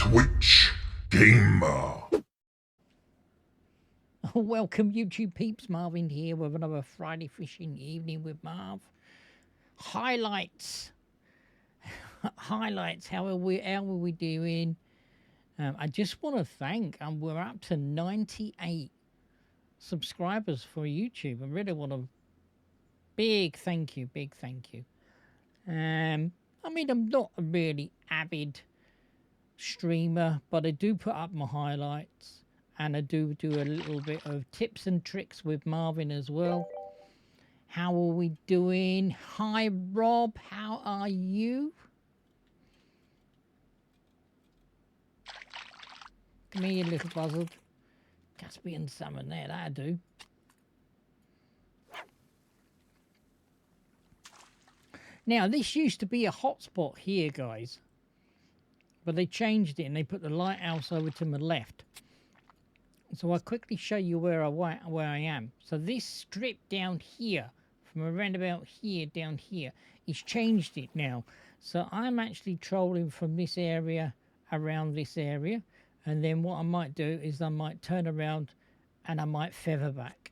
Twitch Gamer. Welcome YouTube peeps, Marvin here with another Friday fishing evening with Marv. Highlights. How are we doing? I just want to thank, we're up to 98 subscribers for YouTube. I really want a big thank you. I mean, I'm not a really avid streamer, but I do put up my highlights. And I do a little bit of tips and tricks with Marvin as well. How are we doing? Hi, Rob. How are you? Come here, you little buzzard. Caspian salmon there, that'll do. Now, this used to be a hotspot here, guys. But they changed it and they put the lighthouse over to my left. So I'll quickly show you where I am. So this strip down here, from around about here down here, it's changed it now. So I'm actually trolling from this area around this area. And then what I might do is I might turn around and I might feather back.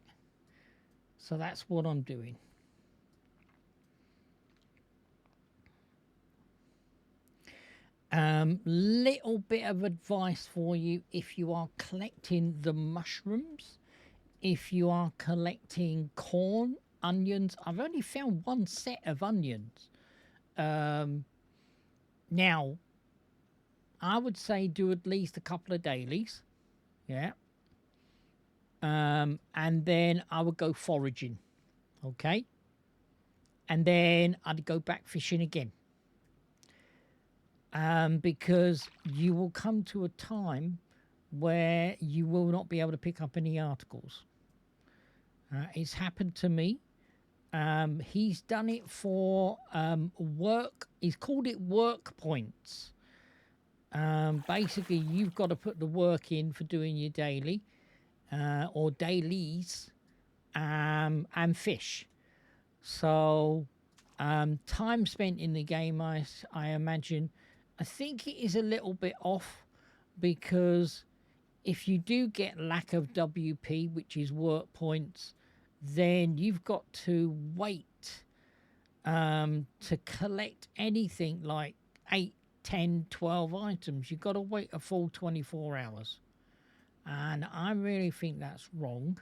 So that's what I'm doing. Little bit of advice for you if you are collecting the mushrooms, if you are collecting corn, onions. I've only found one set of onions. Now, I would say do at least a couple of dailies. Yeah. And then I would go foraging. Okay. And then I'd go back fishing again. Because you will come to a time where you will not be able to pick up any articles. It's happened to me. He's done it for work. He's called it work points. Basically, you've got to put the work in for doing your daily or dailies and fish. So time spent in the game, I imagine, I think it is a little bit off, because if you do get lack of WP, which is work points, then you've got to wait to collect anything like 8, 10, 12 items. You've got to wait a full 24 hours. And I really think that's wrong.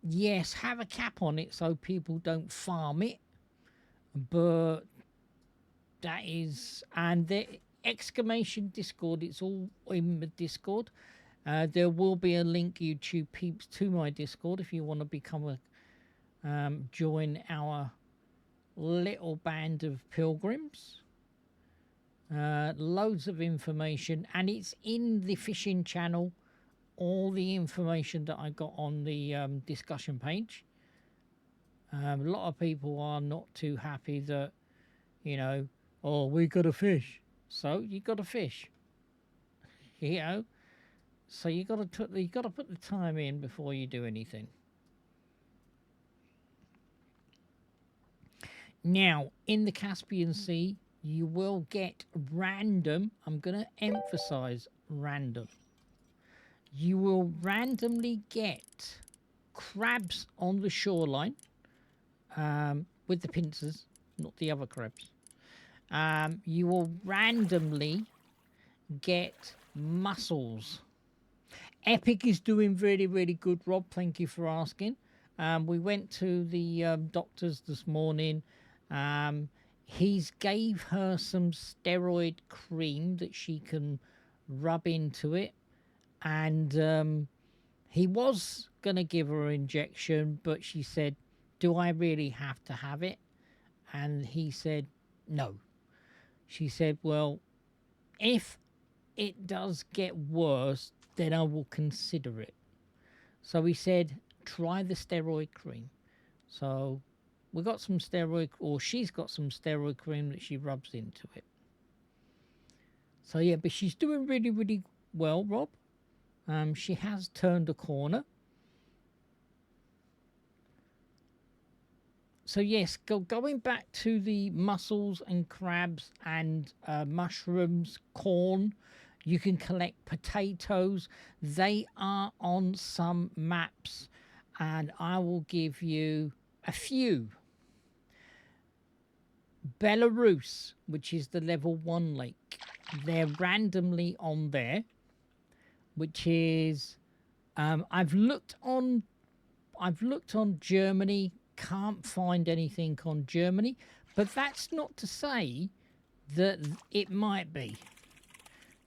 Yes, have a cap on it so people don't farm it. But that is, and the exclamation Discord, it's all in the Discord. There will be a link, YouTube peeps, to my Discord if you want to become a join our little band of pilgrims. Loads of information, and it's in the fishing channel. All the information that I got on the discussion page. A lot of people are not too happy that, you know, oh, we got to fish. So you got to fish. You know, so you got to put the time in before you do anything. Now, in the Caspian Sea, you will get random. I'm going to emphasize random. You will randomly get crabs on the shoreline with the pincers, not the other crabs. You will randomly get mussels. Epic is doing really, really good, Rob. Thank you for asking. We went to the doctors this morning. He's gave her some steroid cream that she can rub into it. And he was going to give her an injection, but she said, do I really have to have it? And he said, no. She said, well, if it does get worse, then I will consider it. So he said, try the steroid cream. So we got some steroid, or she's got some steroid cream that she rubs into it. So yeah, but she's doing really, really well, Rob. She has turned a corner. So yes, going back to the mussels and crabs and mushrooms, corn. You can collect potatoes. They are on some maps, and I will give you a few. Belarus, which is the level 1 lake, they're randomly on there, which is I've looked on Germany, can't find anything on Germany, but that's not to say that it might be.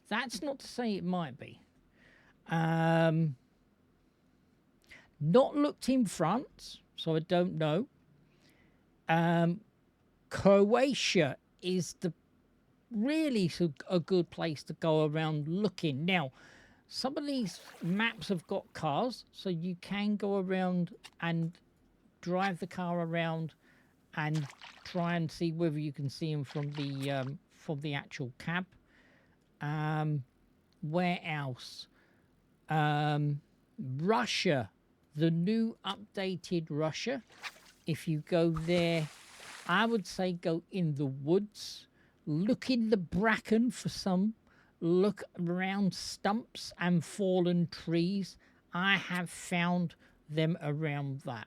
That's not to say it might be. Not looked in France, so I don't know. Croatia is the really a good place to go around looking. Now, some of these maps have got cars, so you can go around and drive the car around and try and see whether you can see them from the actual cab. Where else? Russia, the new updated Russia. If you go there, I would say go in the woods, look in the bracken for some, look around stumps and fallen trees. I have found them around that.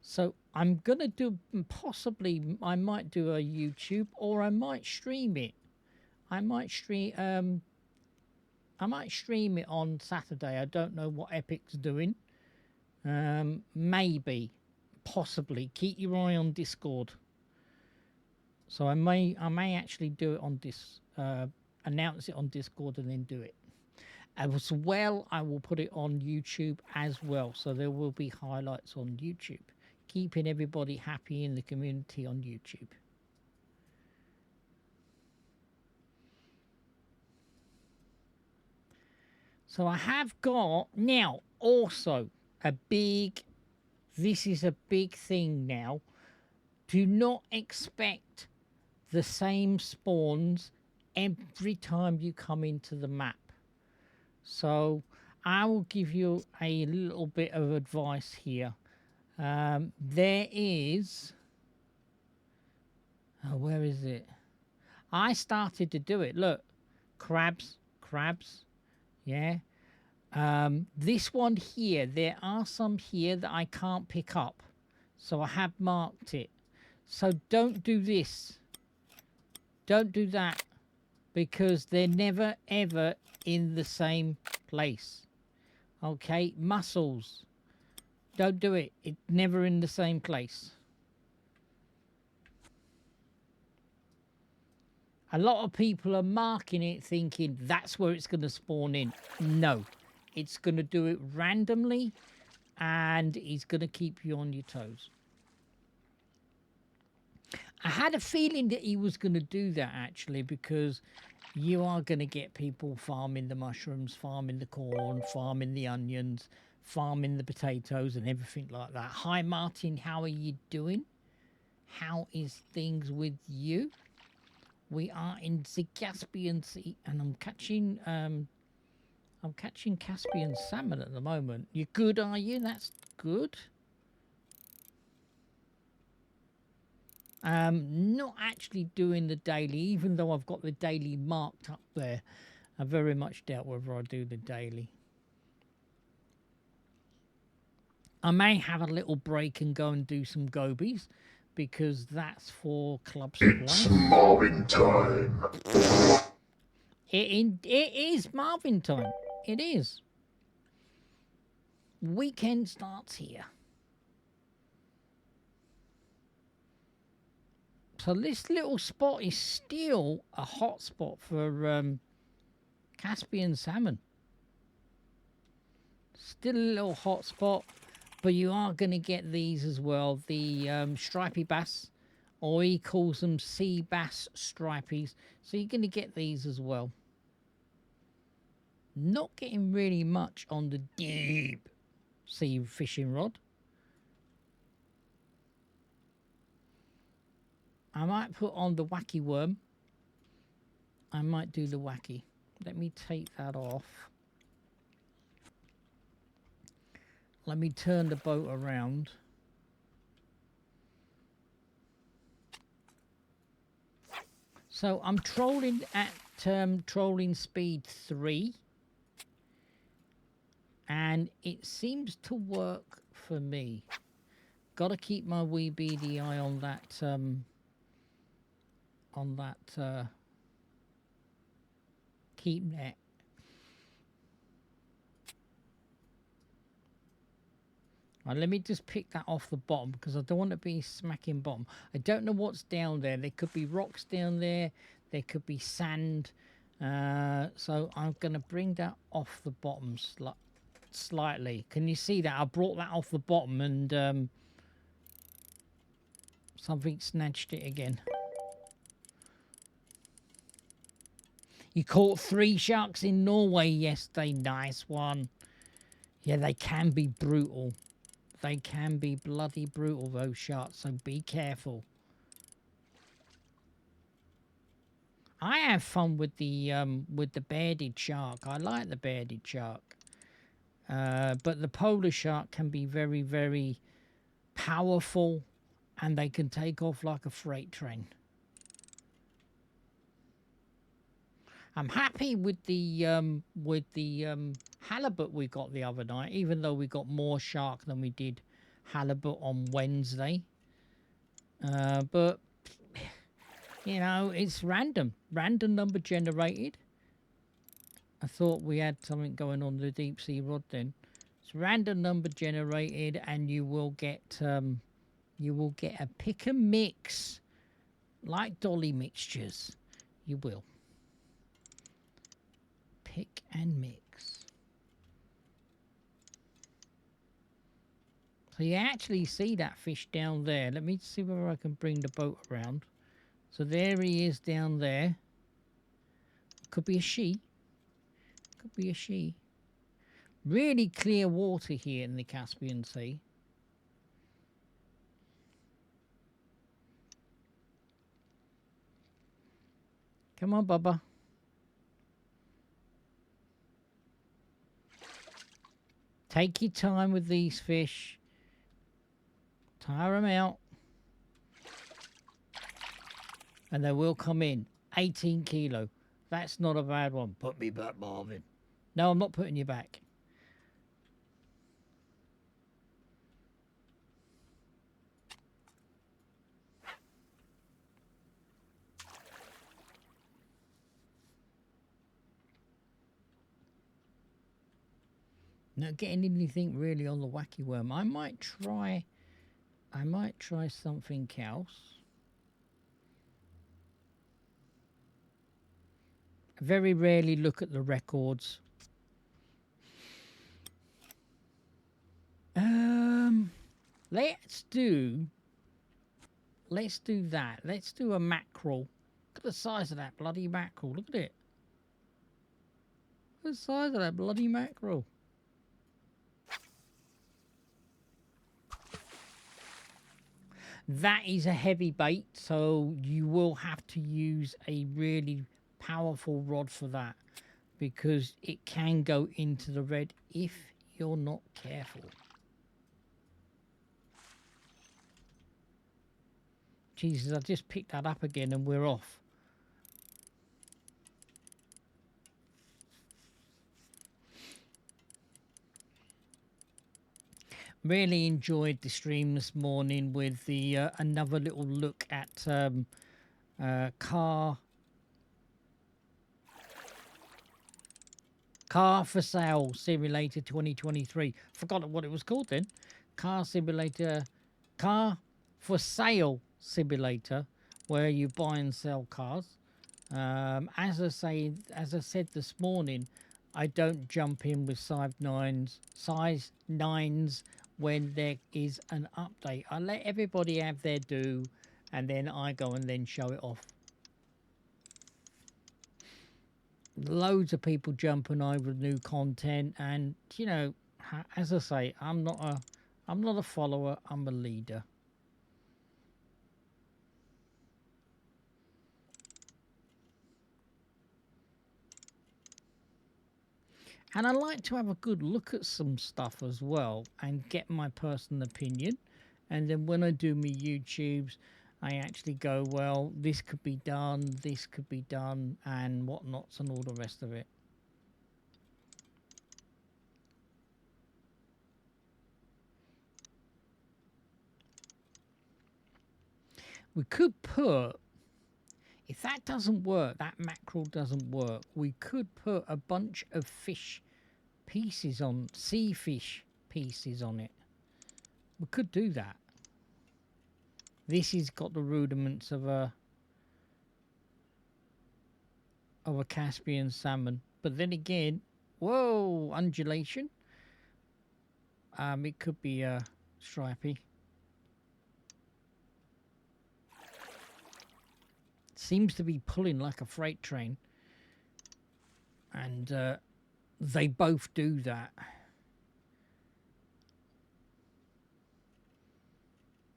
So I'm gonna do possibly I might do a YouTube or I might stream it. I might stream it on Saturday. I don't know what Epic's doing. Maybe, possibly. Keep your eye on Discord. So I may actually do it on announce it on Discord and then do it. As well, I will put it on YouTube as well. So there will be highlights on YouTube, keeping everybody happy in the community on YouTube. So I have got now also this is a big thing now. Do not expect the same spawns every time you come into the map. So I will give you a little bit of advice here. There is... Oh, where is it? I started to do it. Look, crabs. Yeah. This one here, there are some here that I can't pick up. So I have marked it. So don't do this. Don't do that. Because they're never, ever in the same place. Okay? Mussels. Don't do it. It's never in the same place. A lot of people are marking it thinking that's where it's going to spawn in. No. It's going to do it randomly and it's going to keep you on your toes. I had a feeling that he was going to do that actually, because you are going to get people farming the mushrooms, farming the corn, farming the onions, farming the potatoes and everything like that. Hi Martin, how are you doing? How is things with you? We are in the Caspian Sea and I'm catching Caspian salmon at the moment. You good, are you? That's good. Not actually doing the daily, even though I've got the daily marked up there. I very much doubt whether I do the daily. I may have a little break and go and do some gobies, because that's for club supply. It's Marvin time. It is Marvin time. It is. Weekend starts here. So this little spot is still a hot spot for Caspian salmon. Still a little hot spot, but you are going to get these as well. The stripy bass, or he calls them sea bass stripies. So you're going to get these as well. Not getting really much on the deep sea fishing rod. I might put on the wacky worm. I might do the wacky. Let me take that off. Let me turn the boat around. So I'm trolling at trolling speed 3. And it seems to work for me. Got to keep my wee beady eye on that keep net. Right, let me just pick that off the bottom because I don't want to be smacking bottom. I don't know what's down there. There could be rocks down there. There could be sand. So I'm going to bring that off the bottom slightly. Can you see that? I brought that off the bottom and something snatched it again. You caught 3 sharks in Norway yesterday. Nice one. Yeah, they can be brutal. They can be bloody brutal, those sharks, so be careful. I have fun with the bearded shark. I like the bearded shark. But the polar shark can be very, very powerful, and they can take off like a freight train. I'm happy with the halibut we got the other night, even though we got more shark than we did halibut on Wednesday. But you know, it's random number generated. I thought we had something going on the deep sea rod then. It's random number generated, and you will get a pick and mix like dolly mixtures. You will. Pick and mix. So you actually see that fish down there. Let me see whether I can bring the boat around. So there he is down there. Could be a she. Could be a she. Really clear water here in the Caspian Sea. Come on, Bubba. Take your time with these fish. Tire them out. And they will come in. 18 kilo. That's not a bad one. Put me back, Marvin. No, I'm not putting you back. Not getting anything really on the wacky worm. I might try something else. I very rarely look at the records. Let's do that. Let's do a mackerel. Look at the size of that bloody mackerel. Look at it. Look at the size of that bloody mackerel. That is a heavy bait, so you will have to use a really powerful rod for that, because it can go into the red if you're not careful. Jesus, I just picked that up again and we're off. Really enjoyed the stream this morning with the another little look at car for Sale Simulator 2023. Forgot what it was called then. Car for Sale Simulator, where you buy and sell cars. As I said this morning, I don't jump in with size 9s when there is an update. I let everybody have their due, and then I go and then show it off. Loads of people jumping over new content, and you know, as I say, I'm not a follower, I'm a leader. And I like to have a good look at some stuff as well and get my personal opinion. And then when I do my YouTubes, I actually go, well, this could be done, this could be done, and whatnots and all the rest of it. We could put, if that doesn't work, that mackerel doesn't work, we could put a bunch of fish pieces on, sea fish pieces on it. We could do that. This has got the rudiments of a Caspian salmon, but then again, whoa, undulation. It could be stripy. Seems to be pulling like a freight train, and they both do that.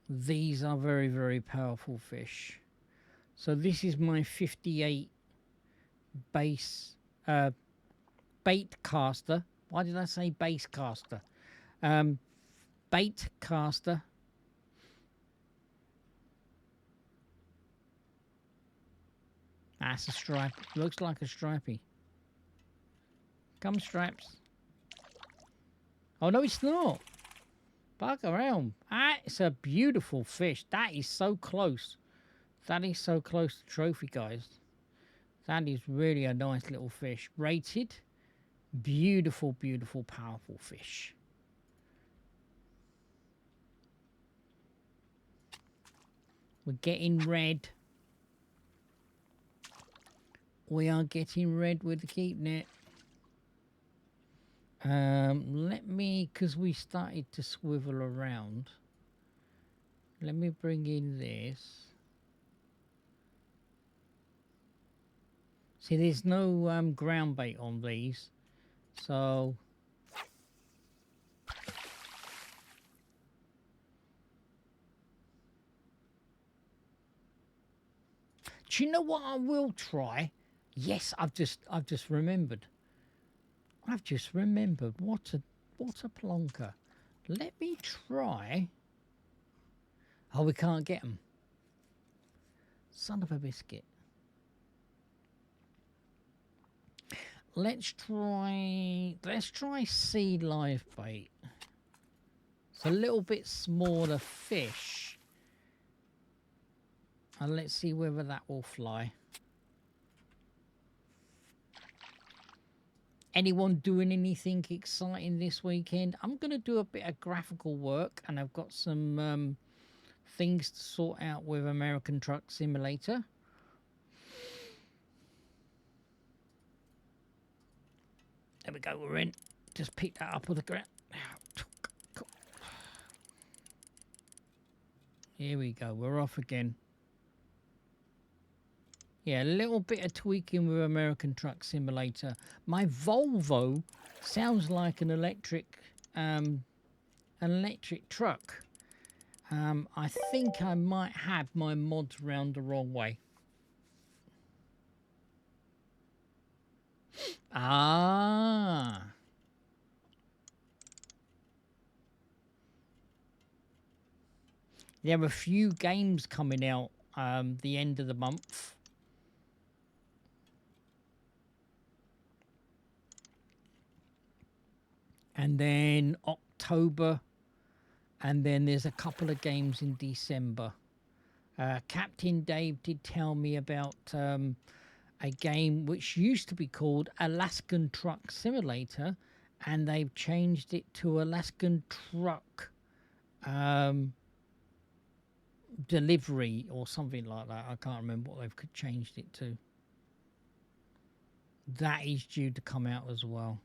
These are very, very powerful fish. So this is my 58 base bait caster. Why did I say base caster? Bait caster. That's a stripe. Looks like a stripey. Come, stripes. Oh, no, it's not. Bug around. Ah, it's a beautiful fish. That is so close. That is so close to trophy, guys. That is really a nice little fish. Rated. Beautiful, beautiful, powerful fish. We're getting red. We are getting red with the keep net. Let me, because we started to swivel around. Let me bring in this. See, there's no ground bait on these. So do you know what I will try? Yes, I've just remembered. I've just remembered. What a plonker. Let me try. Oh, we can't get them. Son of a biscuit. Let's try sea live bait. It's a little bit smaller fish. And let's see whether that will fly. Anyone doing anything exciting this weekend? I'm going to do a bit of graphical work, and I've got some things to sort out with American Truck Simulator. There we go, we're in. Just pick that up with the ground. Here we go, we're off again. Yeah, a little bit of tweaking with American Truck Simulator. My Volvo sounds like an electric truck. I think I might have my mods round the wrong way. Ah. There are a few games coming out the end of the month. And then October, and then there's a couple of games in December. Captain Dave did tell me about a game which used to be called Alaskan Truck Simulator, and they've changed it to Alaskan Truck Delivery or something like that. I can't remember what they've changed it to. That is due to come out as well.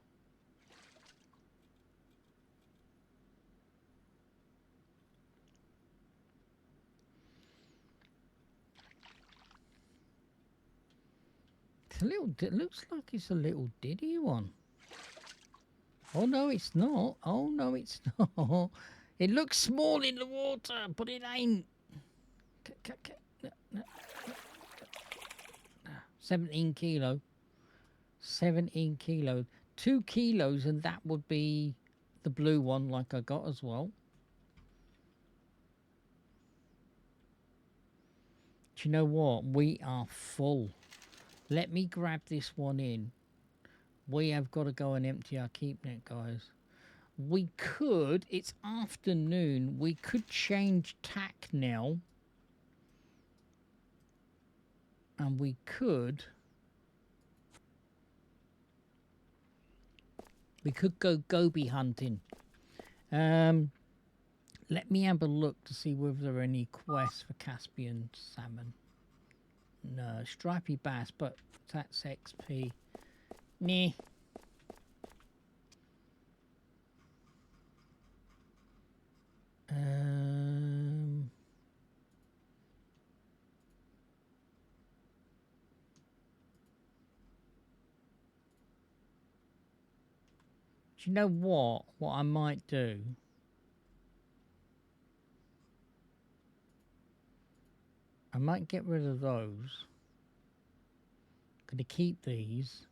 It looks like it's a little diddy one. Oh no, it's not. Oh no, it's not. It looks small in the water, but it ain't. 17 kilo. 17 kilo. 2 kilos, and that would be the blue one like I got as well. Do you know what? We are full. Let me grab this one in. We have got to go and empty our keep net, guys. We could, it's afternoon, we could change tack now. And we could go goby hunting. Let me have a look to see whether there are any quests for Caspian salmon. No, stripy bass, but that's XP. Nah. Do you know what? What I might do? I might get rid of those. Gonna keep these.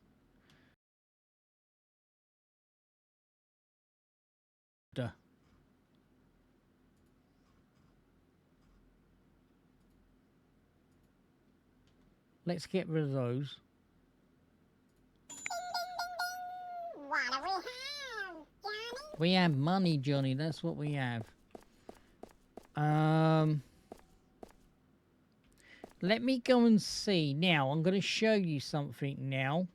Duh. Let's get rid of those. What do we have, Johnny? We have money, Johnny. That's what we have. Let me go and see. Now, I'm going to show you something now.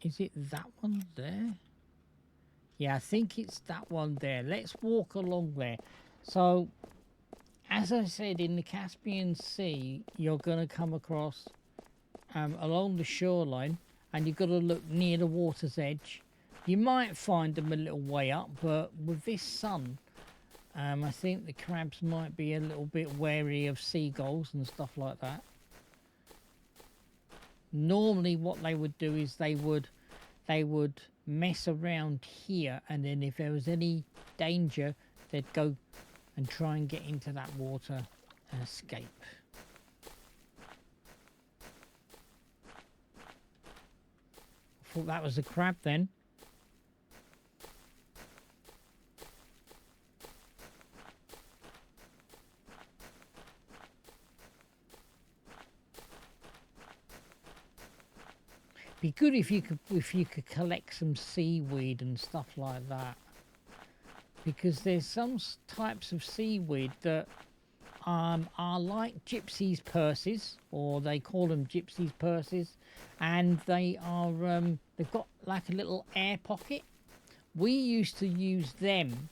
Is it that one there? Yeah, I think it's that one there. Let's walk along there. So, as I said, in the Caspian Sea, you're going to come across along the shoreline, and you've got to look near the water's edge. You might find them a little way up, but with this sun, I think the crabs might be a little bit wary of seagulls and stuff like that. Normally what they would do is they would mess around here, and then if there was any danger, they'd go and try and get into that water and escape. I thought that was a crab then. Be good if you could collect some seaweed and stuff like that, because there's some types of seaweed that are like gypsies' purses, or they call them gypsies' purses, and they are they've got like a little air pocket. We used to use them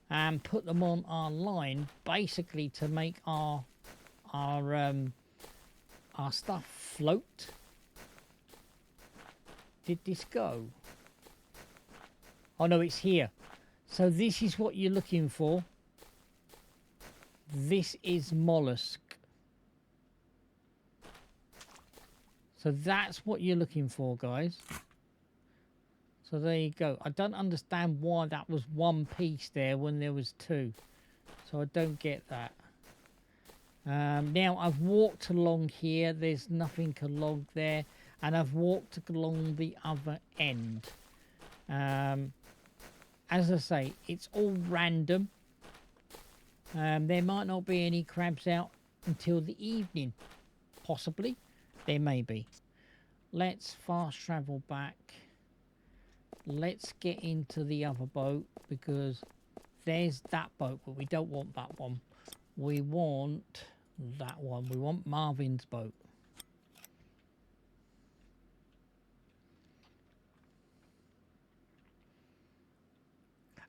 and put them on our line, basically to make our stuff float. Did this go? Oh no, it's here. So this is what you're looking for. This is mollusk. So that's what you're looking for, guys. So there you go. I don't understand why that was one piece there when there was two. So I don't get that. Now I've walked along here. There's nothing along there. And I've walked along the other end. As I say, it's all random. There might not be any crabs out until the evening. Possibly. There may be. Let's fast travel back. Let's get into the other boat, because there's that boat, but we don't want that one. We want that one. We want Marvin's boat.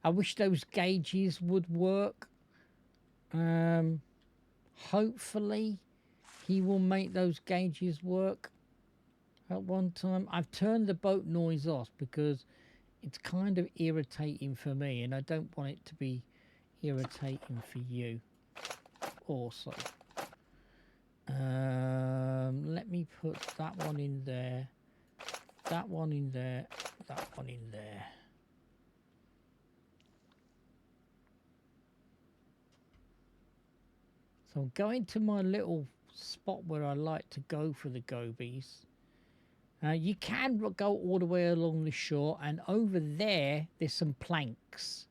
I wish those gauges would work. Hopefully he will make those gauges work at one time. I've turned the boat noise off because it's kind of irritating for me, and I don't want it to be irritating for you also. Let me put that one in there, that one in there, that one in there. So I'm going to my little spot where I like to go for the gobies. You can go all the way along the shore, and over there's some planks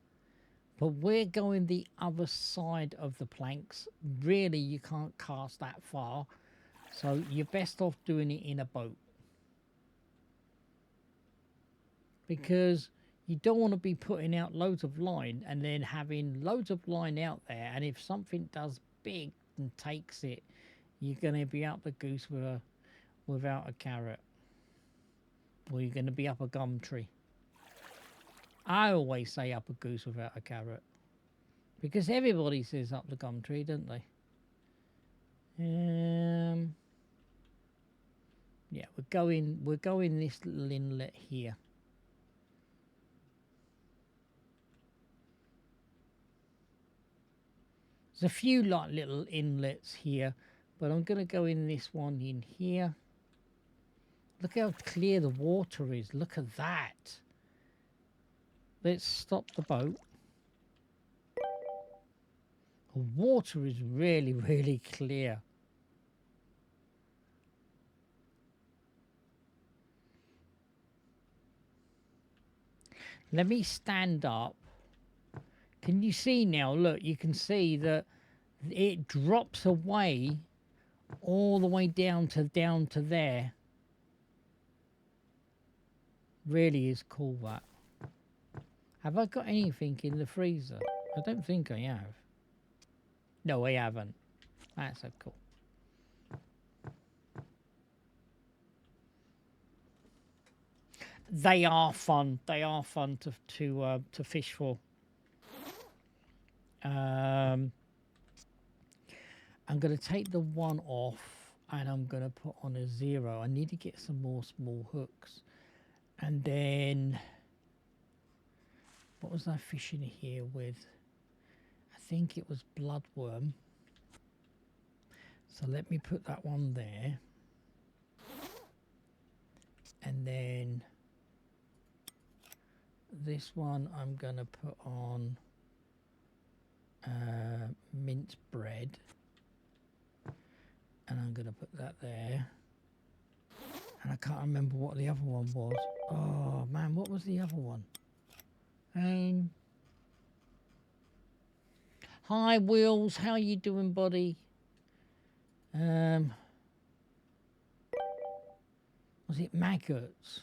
But we're going the other side of the planks. Really, you can't cast that far. So you're best off doing it in a boat. Because you don't want to be putting out loads of line and then having loads of line out there. And if something does big and takes it, you're going to be up the goose without a carrot. Or you're going to be up a gum tree. I always say up a goose without a carrot. Because everybody says up the gum tree, don't they? Yeah, we're going this little inlet here. There's a few like little inlets here, but I'm going to go in this one in here. Look how clear the water is. Look at that. Let's stop the boat. The water is really, really clear. Let me stand up. Can you see now? Look, you can see that it drops away all the way down to there. Really is cool, that. Have I got anything in the freezer? I don't think I have. No, I haven't. That's so cool. They are fun. They are fun to fish for. I'm going to take the one off and I'm going to put on a 0. I need to get some more small hooks. And then, what was I fishing here with? I think it was bloodworm. So let me put that one there. And then this one I'm going to put on minced bread. And I'm going to put that there. And I can't remember what the other one was. Oh, man, what was the other one? Hi, Wills. How you doing, buddy? Was it maggots?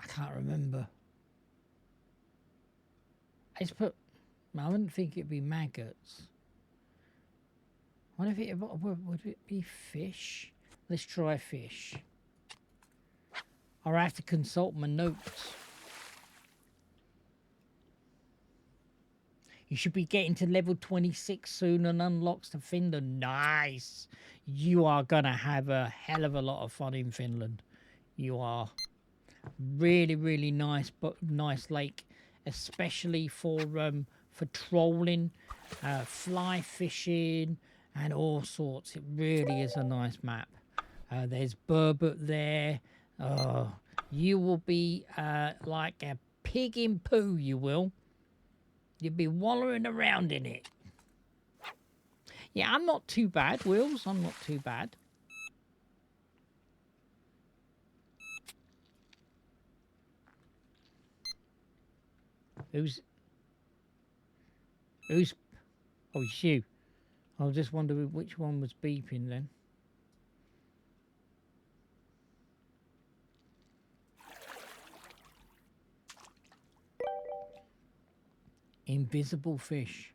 I can't remember. I just put... I wouldn't think it'd be maggots. What if it... Would it be fish? Let's try fish. I'll have to consult my notes. You should be getting to level 26 soon and unlocks to Finland. Nice. You are going to have a hell of a lot of fun in Finland. You are. Really, really nice, but nice lake, especially for trolling, fly fishing, and all sorts. It really is a nice map. There's burbot there. You will be like a pig in poo, you will. You'll be wallowing around in it. Yeah, I'm not too bad, Wills. I'm not too bad. Who's... Oh, it's you. I was just wondering which one was beeping then. Invisible fish.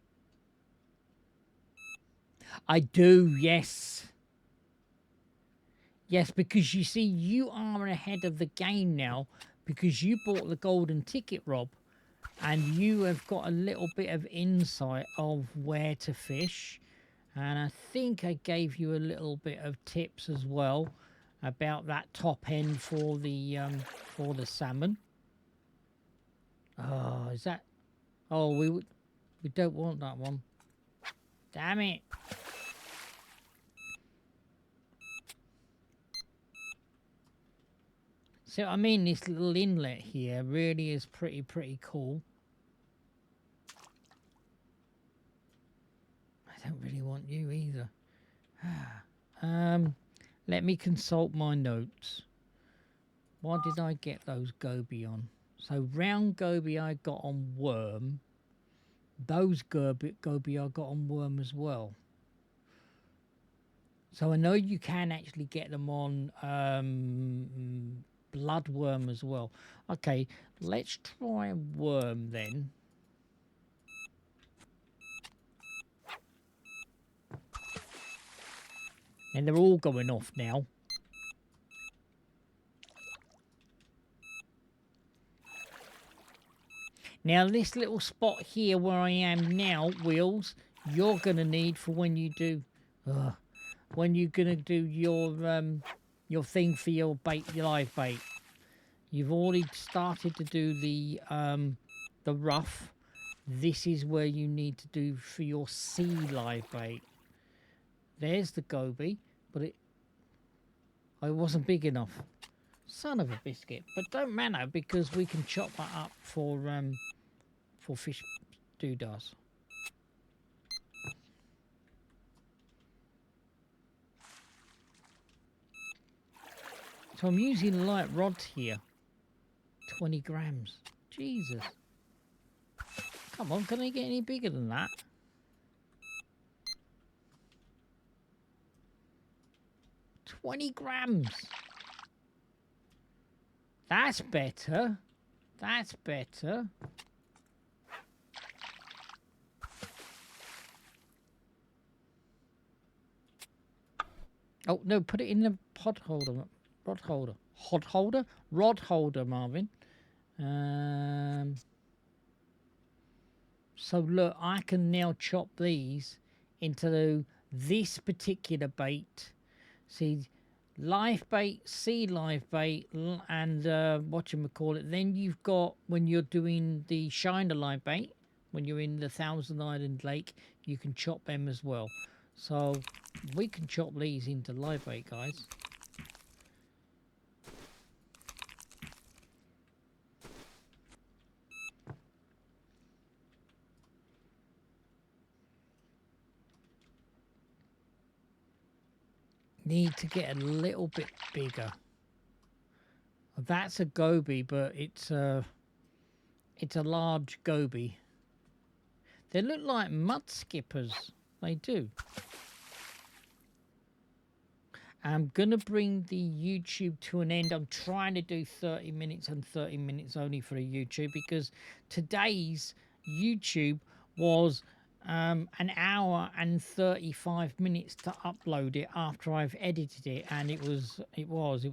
I do, yes. Yes, because you see, you are ahead of the game now because you bought the golden ticket, Rob, and you have got a little bit of insight of where to fish. And I think I gave you a little bit of tips as well about that top end for the salmon. Oh, is that... Oh, we don't want that one. Damn it. So, I mean, this little inlet here really is pretty cool. I don't really want you either. Let me consult my notes. Why did I get those goby on? So round goby I got on worm. Those goby I got on worm as well. So I know you can actually get them on bloodworm as well. Okay, let's try worm then. And they're all going off now. Now this little spot here where I am now, Wheels, you're going to need for when you do... when you're going to do your thing for your bait, your live bait. You've already started to do the rough. This is where you need to do for your sea live bait. There's the goby, but it wasn't big enough. Son of a biscuit. But don't matter because we can chop that up for fish doodahs. So I'm using light rods here. 20 grams. Jesus. Come on, can they get any bigger than that? $20 grams. That's better. That's better. Oh, no, put it in the pod holder. Rod holder. Hod holder? Rod holder, Marvin. So look, I can now chop these into this particular bait. See, live bait, sea live bait, and whatchamacallit. Then you've got, when you're doing the shiner live bait, when you're in the Thousand Island Lake, you can chop them as well. So we can chop these into live bait, guys. Need to get a little bit bigger. That's a goby, but it's a large goby. They look like mud skippers. They do. I'm gonna bring the YouTube to an end. I'm trying to do 30 minutes and 30 minutes only for the YouTube because today's YouTube was an hour and 35 minutes to upload it after I've edited it, and it wasn't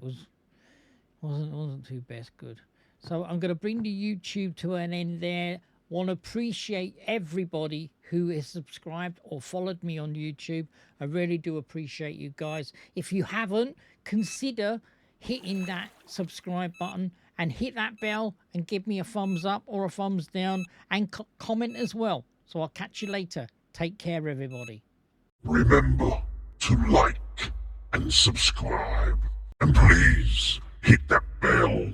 too best good. So I'm going to bring the YouTube to an end there. Want to appreciate everybody who has subscribed or followed me on YouTube. I really do appreciate you guys. If you haven't, consider hitting that subscribe button and hit that bell and give me a thumbs up or a thumbs down and comment as well. So I'll catch you later. Take care, everybody. Remember to like and subscribe. And please hit that bell.